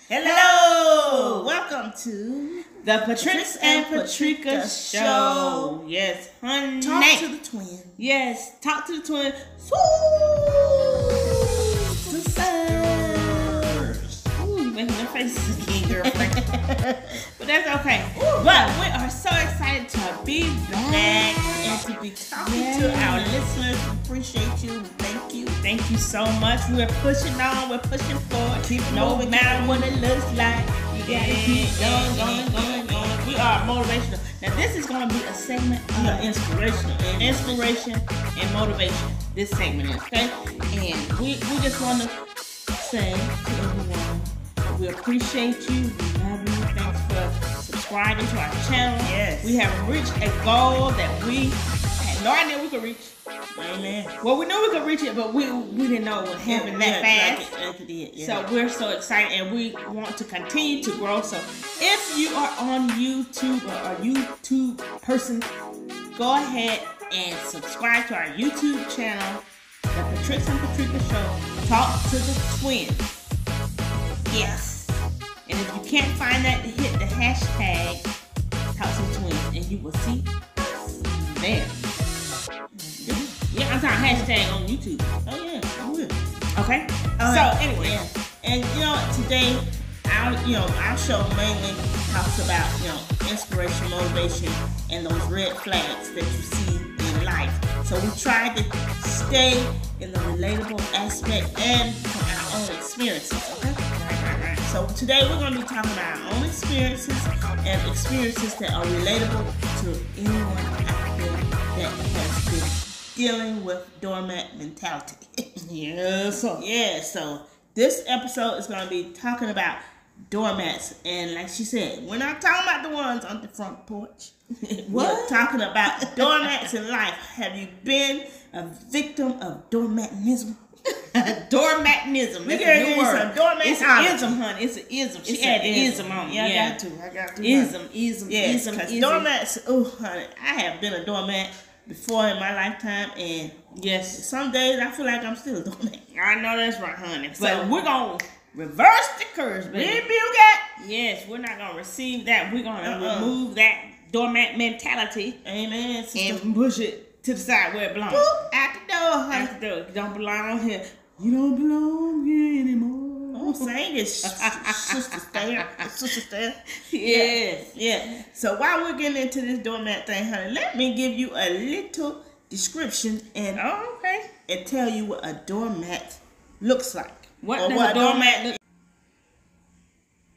Hello! Welcome to the Patrix&Patrica show. Yes, honey. Talk to the twin. Yes, talk to the twin. Ooh, making their faces again, girlfriend. But that's okay. But we are so excited to be back and to be talking to our listeners. We appreciate you. Thank you. Thank you so much. We're pushing on. We're pushing forward. No matter what it looks like. You gotta keep going. We are motivational. Now this is gonna be a segment of inspiration and motivation. This segment is, okay? And we just wanna say to everyone, we appreciate you. We love you. Thanks for subscribing to our channel. Yes. We have reached a goal that we had no idea we could reach. Amen. Well, we knew we could reach it, but we didn't know it would happen that fast. Like it did, yeah. So we're so excited, and we want to continue to grow. So if you are on YouTube or a YouTube person, go ahead and subscribe to our YouTube channel, the Patrix&Patrica Show. Talk to the twins. Yes. And if you can't find that, hit the hashtag Talk to the Twins, and you will see us there. Yeah, I'm talking hashtag on YouTube. Oh yeah, I will. Okay. So anyway, and today our show mainly talks about inspiration, motivation, and those red flags that you see in life. So we try to stay in the relatable aspect and from our own experiences. Okay. Right. So today we're going to be talking about our own experiences and experiences that are relatable to anyone out there that has been dealing with doormat mentality. Yes. So this episode is going to be talking about doormats, and like she said, we're not talking about the ones on the front porch. We're talking about doormats in life. Have you been a victim of doormatism? Doormatism. We gotta use some doormat. It's an ism, honey. It's an ism. She added ism on it. Yeah, I got to. Ism. Yes, because doormats. Oh, honey, I have been a doormat before in my lifetime, and yes, some days I feel like I'm still a doormat. I know that's right, honey. So but we're gonna reverse the curse, baby. Rebuke it. Yes, we're not gonna receive that. We're gonna remove that doormat mentality. Amen. Sister. And push it to the side where it belongs. Boop, out the door, honey. Out the door. You don't belong here. You don't belong here anymore. I'm saying it, Sister Stare. Yes. Yeah. So while we're getting into this doormat thing, honey, let me give you a little description and and tell you what a doormat looks like. What does a doormat look like?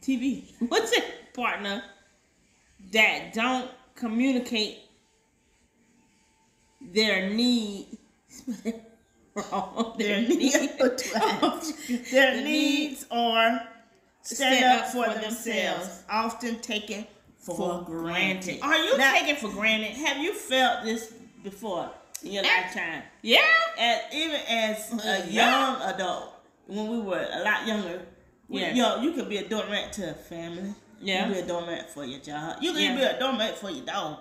TV. What's it, partner? That don't communicate their need. Their needs are stand up for themselves, often taken for granted. Are you taken for granted? Have you felt this before in your lifetime? Yeah. Even as a young adult, when we were a lot younger, you could be a doormat to a family. Yeah. You could be a doormat for your job. You could be a doormat for your dog.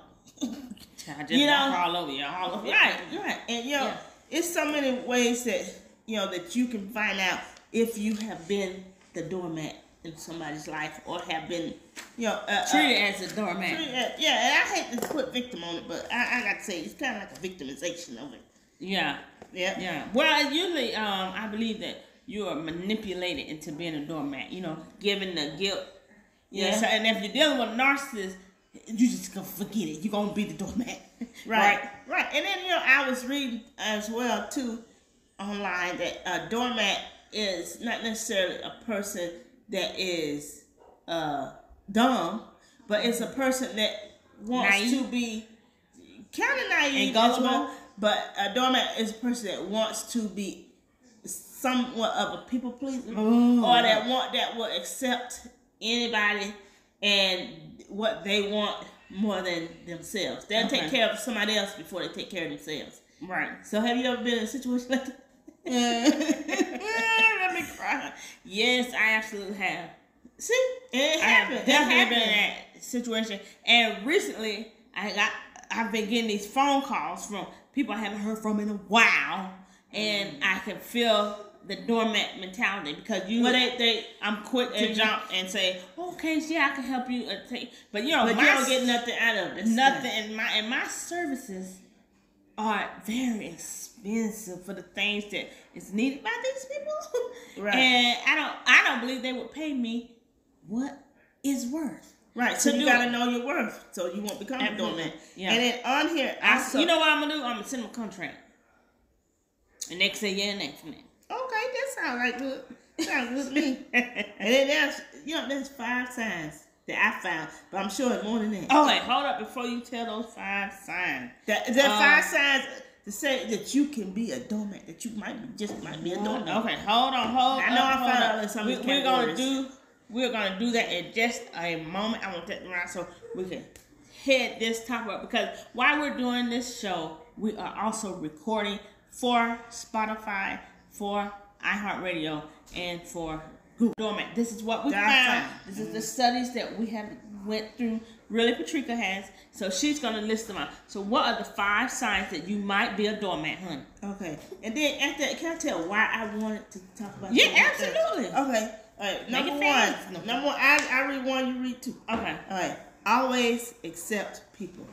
I just walk all over you, all over. Right. And it's so many ways that that you can find out if you have been the doormat in somebody's life or have been treated as a doormat. And I hate to put victim on it, but I got to say it's kind of like a victimization of it. Yeah. Well, usually I believe that you are manipulated into being a doormat. Given the guilt. Yeah. So, and if you're dealing with a narcissist, you just gonna forget it. You're gonna be the doormat. Right. And then I was reading as well too online that a doormat is not necessarily a person that is dumb, but it's a person that wants to be kind of naive and gullible. But a doormat is a person that wants to be somewhat of a people pleaser, or that will accept anybody and what they want more than themselves. They'll take care of somebody else before they take care of themselves. Right. So have you ever been in a situation like that? Let me cry. Yes, I absolutely have. See, it happened. I've definitely been in that situation. And recently, I've been getting these phone calls from people I haven't heard from in a while, and I can feel the doormat mentality, because you, I'm quick to jump and say, okay, yeah, I can help you, but you know, but you don't get nothing out of it. Nothing, and my services are very expensive for the things that is needed by these people, right? And I don't believe they would pay me what is worth. Right, so you gotta know your worth, so you won't become a doormat. Yeah. And then on here, you know what I'm gonna do? I'm gonna send them a contract, and they can say yeah, next minute. Okay, that sounds like good. Sounds good to me. And then there's 5 signs that I found, but I'm sure it's more than that. Oh, wait, hold up before you tell those 5 signs. There are 5 signs to say that you can be a doormat, that you might be a doormat. Okay, hold on. I know I found out some of these We're gonna do that in just a moment. I want that around so we can head this topic up, because while we're doing this show, we are also recording for Spotify, for iHeartRadio, and for Google Doormat. This is what we found. This is the studies that we have went through. Really, Patrica has. So she's gonna list them out. So what are the 5 signs that you might be a doormat, honey? Okay. And then after that, can I tell why I wanted to talk about that? Yeah, absolutely. Okay. All right. Number one. I read 1, you read 2. Okay. All right. Always accept people.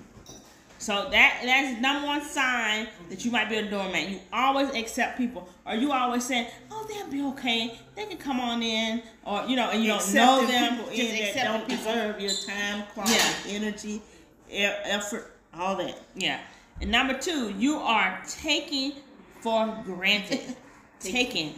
So that's number 1 sign that you might be a doormat. You always accept people, or you always saying, "Oh, they'll be okay. They can come on in," or and you don't know them. People just that don't deserve your time, quality, energy, effort, all that. Yeah. And number 2, you are taking for granted. taking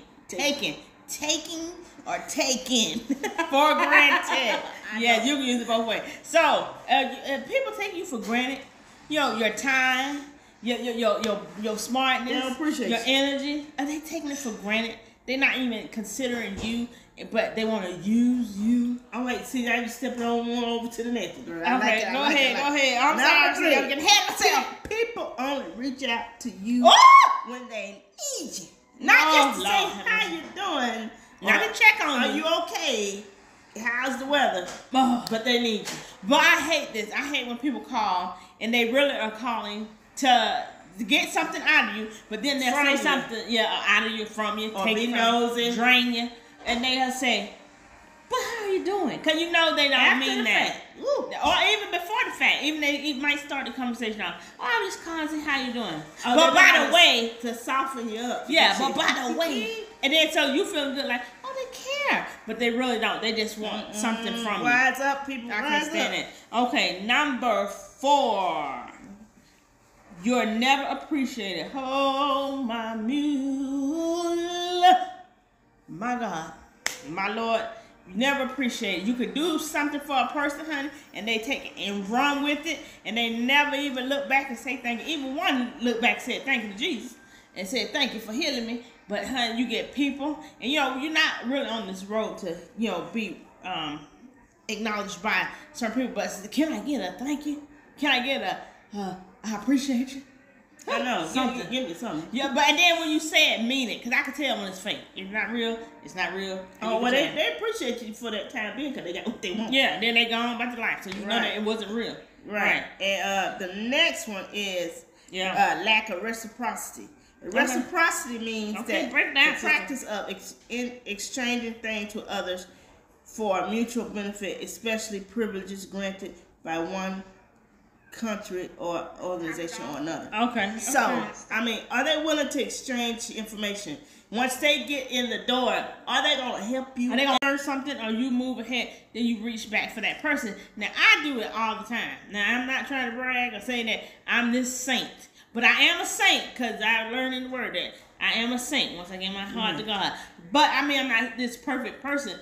or taken for granted. Yeah, you can use it both ways. So people take you for granted. Your time, your smartness, they don't appreciate your energy. Are they taking it for granted? They're not even considering you, but they want to use you. All right, see, I just stepping on one over to the next girl. Okay, go ahead. I'm sorry, I'm getting ahead of myself. People only reach out to you when they need you, not just to say how you doing. Not to check on you. Are you okay? How's the weather? But they need you. But I hate this. I hate when people call and they really are calling to get something out of you, but then they'll say something out of you, from you, take your nose and drain you, and they'll say, "But how are you doing?" Because they don't mean that. Or even before the fact, even they might start the conversation off, "Oh, I'm just calling to see how you doing." But by the way, to soften you up. Yeah, but by the way, and then so you feel good, like, oh, they care, but they really don't. They just want something from you. Rise up, people. I can't stand it. Okay, number 4. You're never appreciated. Oh, my mule. My God. My Lord. You never appreciate it. You could do something for a person, honey, and they take it and run with it, and they never even look back and say thank you. Even one looked back and said thank you to Jesus and said thank you for healing me. But, honey, you get people, and, you're not really on this road to, be acknowledged by certain people. But can I get a thank you? Can I get I appreciate you? I know. Something. Give me something. Yeah, but and then when you say it, mean it. Because I can tell when it's fake. If it's not real, it's not real. Oh, well, they appreciate you for that time being because they got what they want. Yeah, then they go on about their life. So you know that it wasn't real. Right. And the next one is lack of reciprocity. Reciprocity means that the practice of exchanging things with others for mutual benefit, especially privileges granted by one country or organization or another. Okay. So, are they willing to exchange information? Once they get in the door, are they going to help you? Are they going to learn something, or you move ahead, then you reach back for that person? Now, I do it all the time. Now, I'm not trying to brag or say that I'm this saint, but I am a saint because I learned in the Word that I am a saint once I give my heart to God. But, I'm not this perfect person.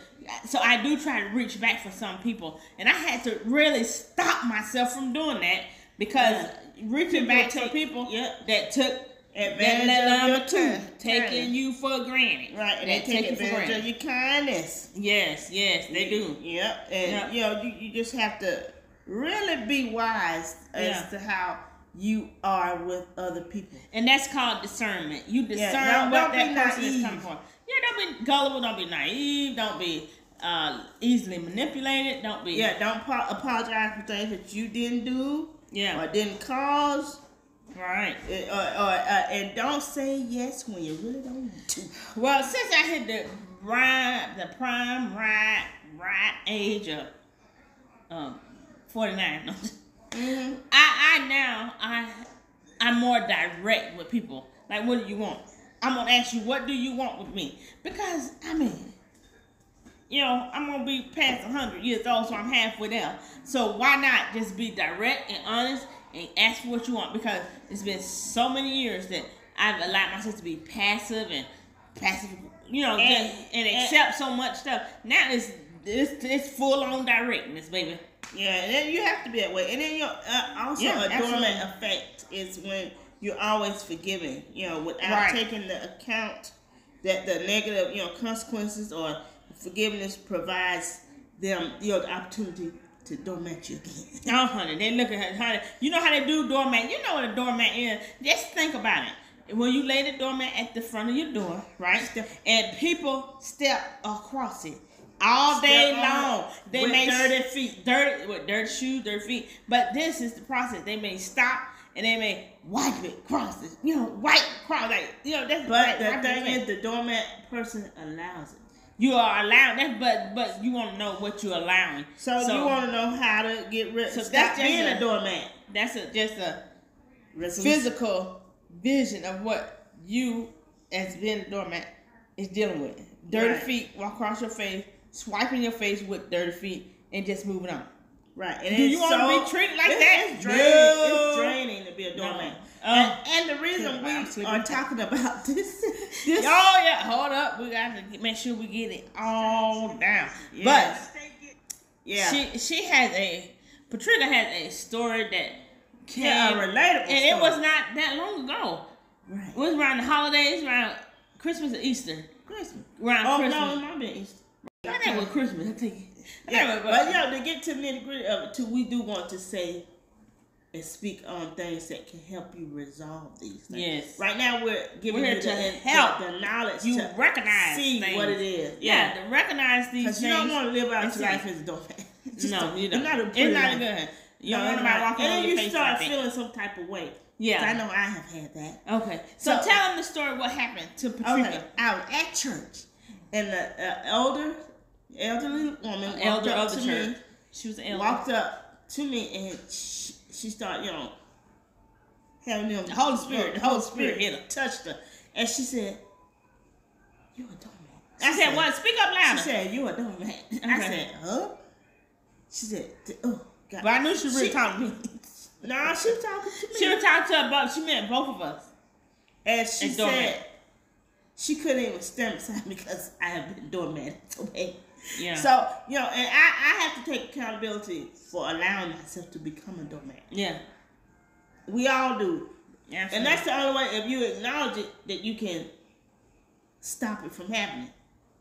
So I do try to reach back for some people. And I had to really stop myself from doing that because reaching back to people that took advantage of your time. Taking you for granted. Right, and they take advantage of your kindness. Yes, they do. Yep, and you just have to really be wise as to how you are with other people. And that's called discernment. You discern what that person is coming from. Yeah, don't be gullible, don't be naive, don't be easily manipulated, don't be... Yeah, don't apologize for things that you didn't do or didn't cause. Right. And don't say yes when you really don't want to. Well, since I hit the prime right age of 49, I'm more direct with people. Like, what do you want? I'm gonna ask you, what do you want with me? Because I mean, I'm gonna be past 100 years old, so I'm halfway there. So why not just be direct and honest and ask for what you want? Because it's been so many years that I've allowed myself to be passive, and accept so much stuff. Now it's full on directness, baby. Yeah, and then you have to be that way. And then also a doormat effect is when you're always forgiving, without taking the account that the negative, consequences or forgiveness provides them the opportunity to doormat you again. Oh, honey, they look at honey. You know how they do doormat. You know what a doormat is. Just think about it. When you lay the doormat at the front of your door, right, and people step across it all day long, they may dirty feet, dirty shoes, dirty feet. But this is the process. They may stop and they may wipe it, cross it, wipe, cross, that's. But the thing is, the doormat person allows it. You are allowed that, but you want to know what you're allowing. So you want to know how to get rid. So that's being a doormat. That's just a physical vision of what you, as being a doormat, is dealing with. Dirty feet, walk across your face, swiping your face with dirty feet, and just moving on. Right. And do you want to be treated like that? It's draining. It's draining to be a doormat. And the reason we are talking about this. Oh yeah, hold up. We got to make sure we get it all down. Yes. But she has Patricia has a story that came, a relatable story. It was not that long ago. Right. It was around the holidays, around Christmas or Easter. Christmas. Around Christmas. No, it might be Easter. I think it was Christmas. I think. But to get to the nitty gritty of it too, we do want to say and speak on things that can help you resolve these things. Yes. Right now we're giving you the knowledge you to recognize see things. What it is. Yeah, to recognize these things. Because you don't want to live out your life as a doormat. No, you don't. It's not good. You don't want to walk on your face. And then you start feeling some type of way. Yeah. I know I have had that. Okay. So tell them the story. What happened to Patricia? Okay. I was at church, and the elderly woman elder of the church. Me, she was an elder. Walked up to me and she started, having them. The Holy Spirit hit her, touched her, and she said, "You a doormat." I said, "What? Speak up louder." She said, "You a doormat." Okay. I said, "Huh?" She said, "Oh God." But I knew she was really talking to me. No, she was talking to me. She was talking to her, but she meant both of us. And she said she couldn't even stand beside me because I have been doormat so bad. Yeah. So, and I have to take accountability for allowing myself to become a doormat. Yeah. We all do. Yeah. And that's the only way, if you acknowledge it, that you can stop it from happening.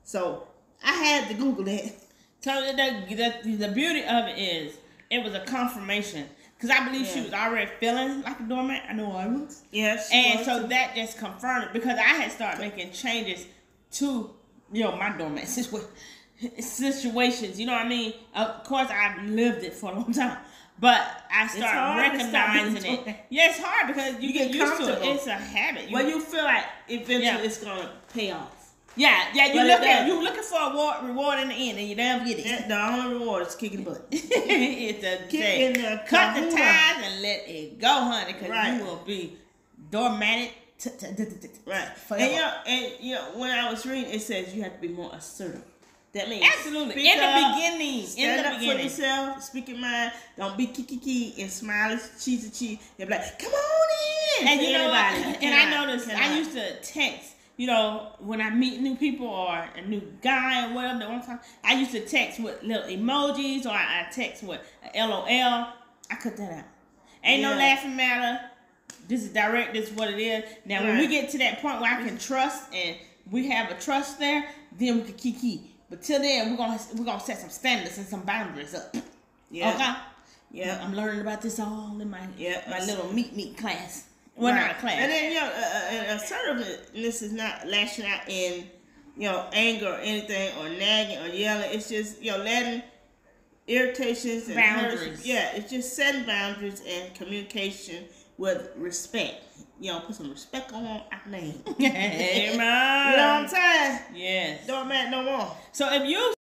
So, I had to Google that. So, the beauty of it is, it was a confirmation. Because I believe she was already feeling like a doormat. I know I was. Yes. And so that just confirmed it. Because I had started making changes to, my doormat situations. You know what I mean? Of course, I've lived it for a long time. But I started recognizing it. Yeah, it's hard because you get used to it. It's a habit. You feel like eventually it's going to pay off. Yeah, you're looking for a reward in the end, and you never get it. The only reward is kicking butt. It's a cut the ties and let it go, honey, because you will be doormatted. Right. Forever. And when I was reading, it says you have to be more assertive. That means absolutely in the beginning. Stand up for yourself, speak your mind. Don't be kiki and smile cheesy. They're like, come on in. And you know what? And I noticed I used to text. When I meet new people or a new guy or whatever, I used to text with little emojis or I text with LOL. I cut that out. Ain't no laughing matter. This is direct. This is what it is. Now, when we get to that point where I can trust and we have a trust there, then we can kiki. But till then, we're gonna set some standards and some boundaries up. Yeah. Okay. Yeah. I'm learning about this all in my little meet class. Well, not a class. And then, assertiveness is not lashing out in, anger or anything or nagging or yelling. It's just, letting irritations and boundaries. It's just setting boundaries and communication with respect. You know, put some respect on our name. Amen. You know what I'm saying? Yes. Doormat no more. So if you